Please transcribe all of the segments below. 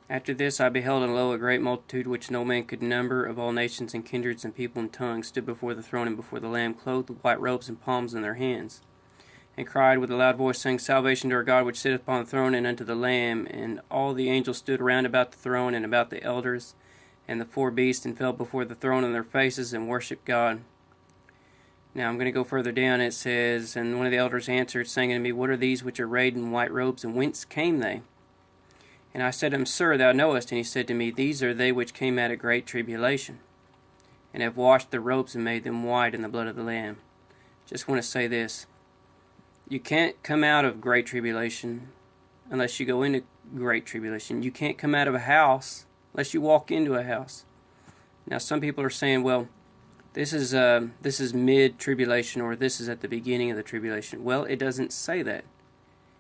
After this I beheld, and lo, a great multitude, which no man could number, of all nations and kindreds and people and tongues, stood before the throne and before the Lamb, clothed with white robes and palms in their hands, and cried with a loud voice, saying, Salvation to our God, which sitteth upon the throne, and unto the Lamb. And all the angels stood round about the throne, and about the elders, and the four beasts, and fell before the throne on their faces, and worshipped God. Now I'm going to go further down. It says, And one of the elders answered, saying unto me, What are these which are arrayed in white robes, and whence came they? And I said to him, Sir, thou knowest. And he said to me, These are they which came out of great tribulation, and have washed their robes and made them white in the blood of the Lamb. Just want to say this. You can't come out of great tribulation unless you go into great tribulation. You can't come out of a house unless you walk into a house. Now some people are saying, well, this is mid-tribulation, or this is at the beginning of the tribulation. Well, it doesn't say that.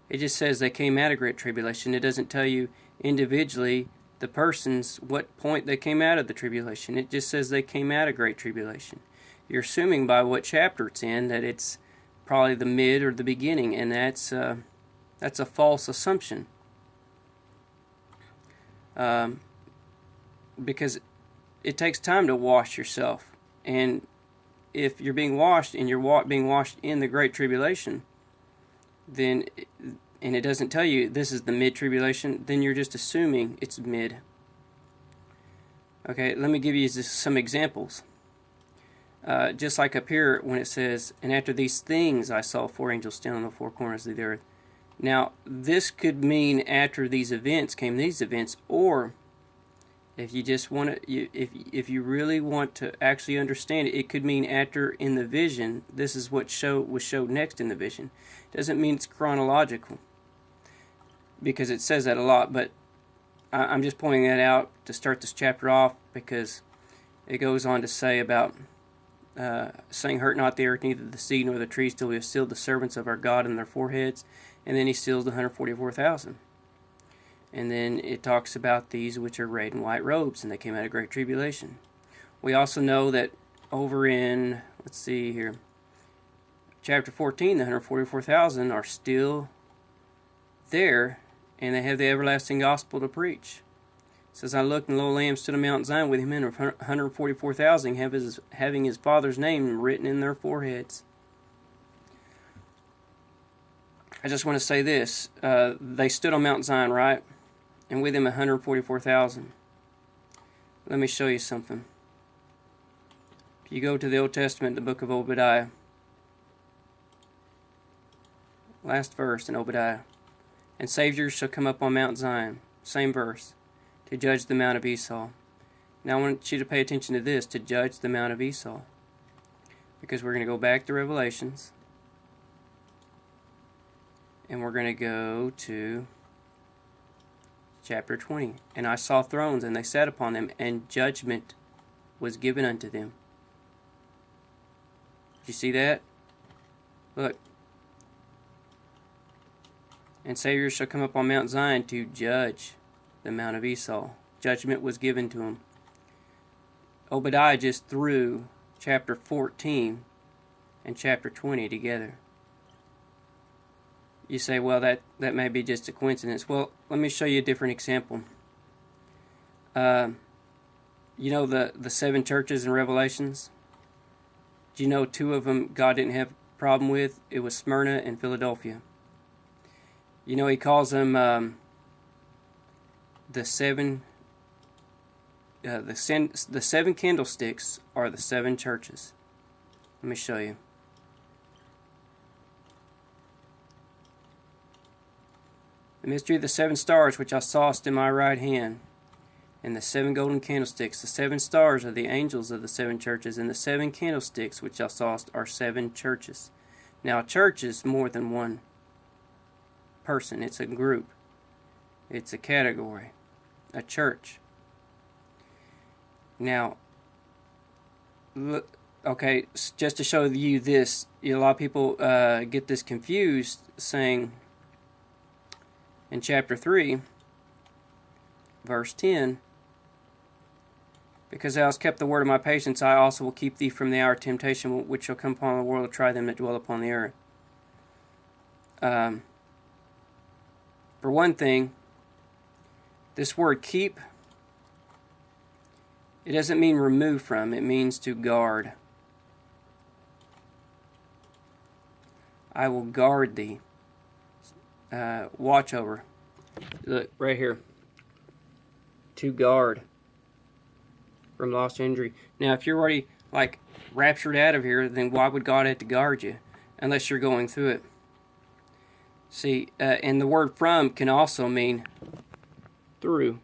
It just says they came out of great tribulation. It doesn't tell you individually the persons what point they came out of the tribulation. It just says they came out of great tribulation. You're assuming by what chapter it's in that it's probably the mid or the beginning, and that's a false assumption. Because it takes time to wash yourself. And if you're being washed and you're being washed in the Great Tribulation, then, and it doesn't tell you this is the mid-tribulation, then you're just assuming it's mid. Okay, let me give you just some examples. Just like up here when it says, And after these things I saw four angels standing on the four corners of the earth. Now, this could mean after these events came these events, or if you just want to, if you really want to actually understand it, it could mean after in the vision. This is what was showed next in the vision. Doesn't mean it's chronological, because it says that a lot. But I'm just pointing that out to start this chapter off, because it goes on to say about saying, Hurt not the earth, neither the sea nor the trees, till we have sealed the servants of our God in their foreheads. And then he seals the 144,000. And then it talks about these which are arrayed in white robes, and they came out of great tribulation. We also know that over in, let's see here, chapter 14, the 144,000 are still there, and they have the everlasting gospel to preach. It says, I looked, and lo, a Lamb stood on Mount Zion with him in 144,000, having his Father's name written in their foreheads. I just want to say this. They stood on Mount Zion, right? And with him 144,000. Let me show you something. If you go to the Old Testament, the book of Obadiah, last verse in Obadiah, And Saviors shall come up on Mount Zion, same verse, to judge the mount of Esau. Now I want you to pay attention to this, to judge the mount of Esau. Because we're going to go back to Revelations, and we're going to go to chapter 20. And I saw thrones, and they sat upon them, and judgment was given unto them. Did you see that? Look. And Saviors shall come up on Mount Zion to judge the mount of Esau. Judgment was given to him. Obadiah just threw chapter 14 and chapter 20 together. You say, well, that may be just a coincidence. Well, let me show you a different example. You know the seven churches in Revelations? Do you know two of them God didn't have a problem with? It was Smyrna and Philadelphia. You know, he calls them the seven candlesticks are the seven churches. Let me show you. The mystery of the seven stars which I sawest in my right hand, and the seven golden candlesticks. The seven stars are the angels of the seven churches, and the seven candlesticks which thou sawest are seven churches. Now, a church is more than one person. It's a group. It's a category. A church. Now, look, okay, just to show you this, a lot of people get this confused, saying in chapter 3, verse 10, Because thou hast kept the word of my patience, I also will keep thee from the hour of temptation which shall come upon the world to try them that dwell upon the earth. For one thing, This word keep, it doesn't mean remove from, it means to guard. I will guard thee. Watch over. Look, right here. To guard from loss or injury. Now, if you're already, like, raptured out of here, then why would God have to guard you? Unless you're going through it. See, and the word from can also mean through.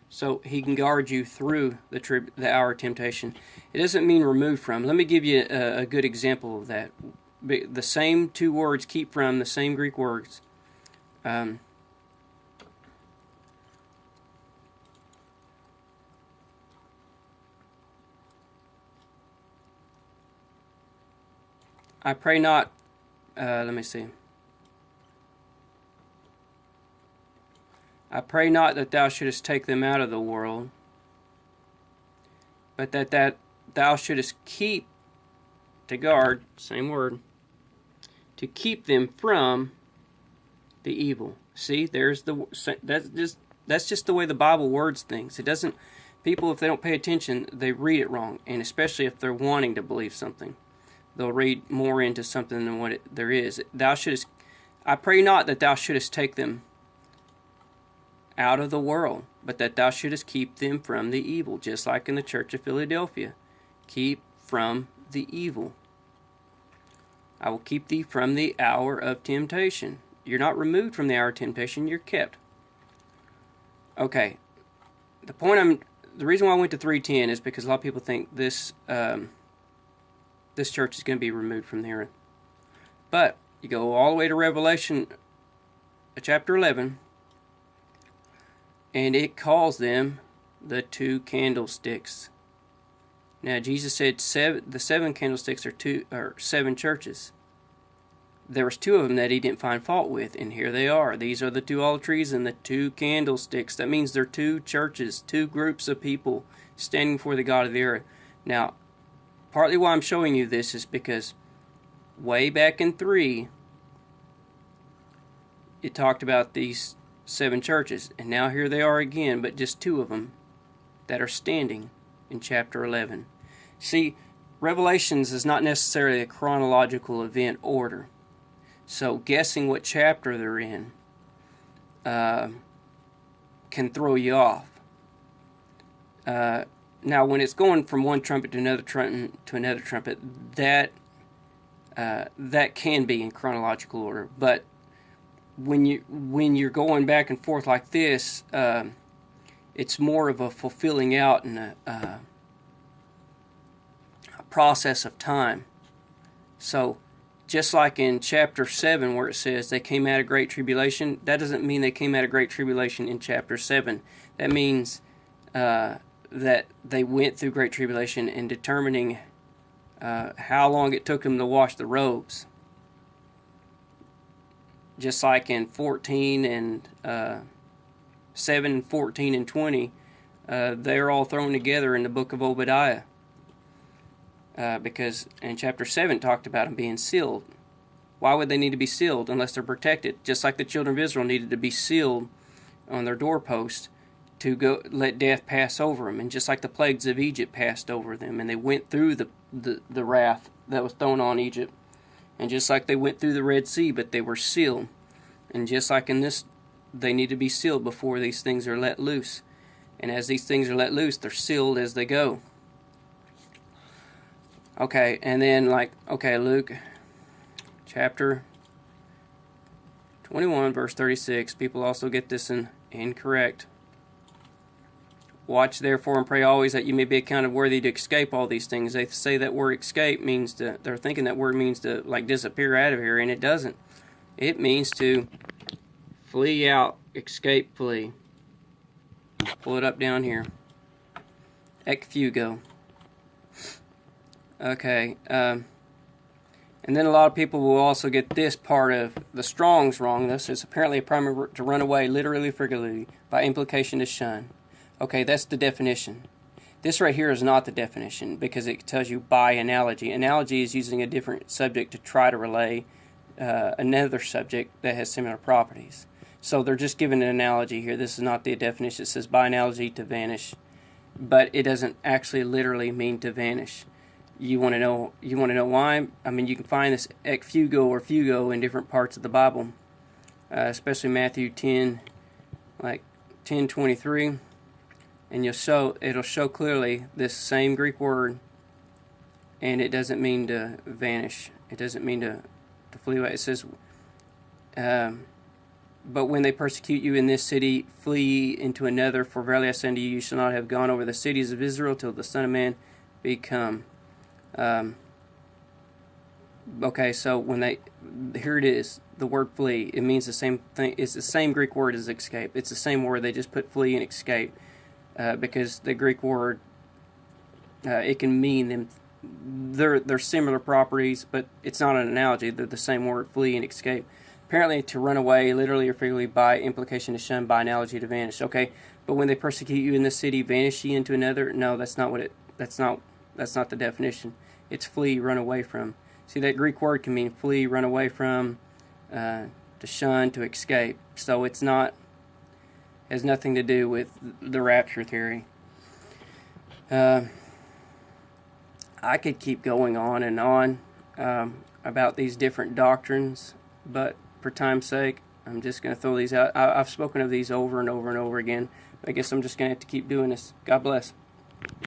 So he can guard you through the hour of temptation. It doesn't mean remove from. Let me give you a good example of that. The same two words, keep from, the same Greek words. I pray not, let me see. I pray not that thou shouldest take them out of the world, but that thou shouldest keep, to guard, same word, to keep them from the evil. See, there's that's just the way the Bible words things. It doesn't, people, if they don't pay attention, they read it wrong, and especially if they're wanting to believe something, they'll read more into something than what there is. Thou shouldest, I pray not that thou shouldest take them out of the world, but that thou shouldest keep them from the evil, just like in the church of Philadelphia. Keep from the evil. I will keep thee from the hour of temptation. You're not removed from the hour of temptation, you're kept. Okay, the reason why I went to 3:10 is because a lot of people think this church is going to be removed from the earth. But you go all the way to Revelation chapter 11, and it calls them the two candlesticks. Now, Jesus said the seven candlesticks are seven churches. There was two of them that he didn't find fault with, and here they are. These are the two olive trees and the two candlesticks. That means they're two churches, two groups of people standing before the God of the earth. Now, partly why I'm showing you this is because way back in 3, it talked about these 7 churches, and now here they are again, but just 2 of them that are standing in chapter 11. See, Revelations is not necessarily a chronological event order, so guessing what chapter they're in can throw you off. Now, when it's going from one trumpet to another trumpet, that can be in chronological order, but when you're going back and forth like this, it's more of a fulfilling out and a process of time. So, just like in chapter 7 where it says they came out of great tribulation, that doesn't mean they came out of great tribulation in chapter 7. That means that they went through great tribulation in determining how long it took them to wash the robes. Just like in 14 and 7, 14, and 20, they're all thrown together in the book of Obadiah. Because in chapter 7 talked about them being sealed. Why would they need to be sealed unless they're protected? Just like the children of Israel needed to be sealed on their doorposts to go let death pass over them. And just like the plagues of Egypt passed over them, and they went through the wrath that was thrown on Egypt. And just like they went through the Red Sea, but they were sealed. And just like in this, they need to be sealed before these things are let loose. And as these things are let loose, they're sealed as they go. Okay, and then Luke chapter 21, verse 36. People also get this incorrect. Watch therefore and pray always that you may be accounted worthy to escape all these things. They say that word escape means they're thinking that word means to like disappear out of here, and it doesn't. It means to flee out, escape, flee. Pull it up down here. Ekfugo. Okay, and then a lot of people will also get this part of the Strong's wrong. This is apparently a primary to run away, literally, figuratively, by implication to shun. Okay, that's the definition. This right here is not the definition because it tells you by analogy. Analogy is using a different subject to try to relay another subject that has similar properties. So they're just giving an analogy here. This is not the definition. It says by analogy to vanish, but it doesn't actually literally mean to vanish. You want to know why? I mean, you can find this ex fugo or fugo in different parts of the Bible, especially Matthew 10, like 10:23, and it'll show clearly this same Greek word, and it doesn't mean to vanish. It doesn't mean to flee away. It says, but when they persecute you in this city, flee into another. For verily I say unto you, you shall not have gone over the cities of Israel till the Son of Man be come. Okay, so here it is, the word flee. It means the same thing. It's the same Greek word as escape. It's the same word. They just put flee and escape because the Greek word it can mean them. They're similar properties, but it's not an analogy. They're the same word, flee and escape. Apparently, to run away, literally or figuratively, by implication to shun, by analogy to vanish. Okay, but when they persecute you in this city, vanish ye into another. No, that's not what it. That's not the definition. It's flee, run away from. See, that Greek word can mean flee, run away from, to shun, to escape. So it's not. Has nothing to do with the rapture theory. I could keep going on and on about these different doctrines, but for time's sake, I'm just going to throw these out. I've spoken of these over and over and over again. I guess I'm just going to have to keep doing this. God bless.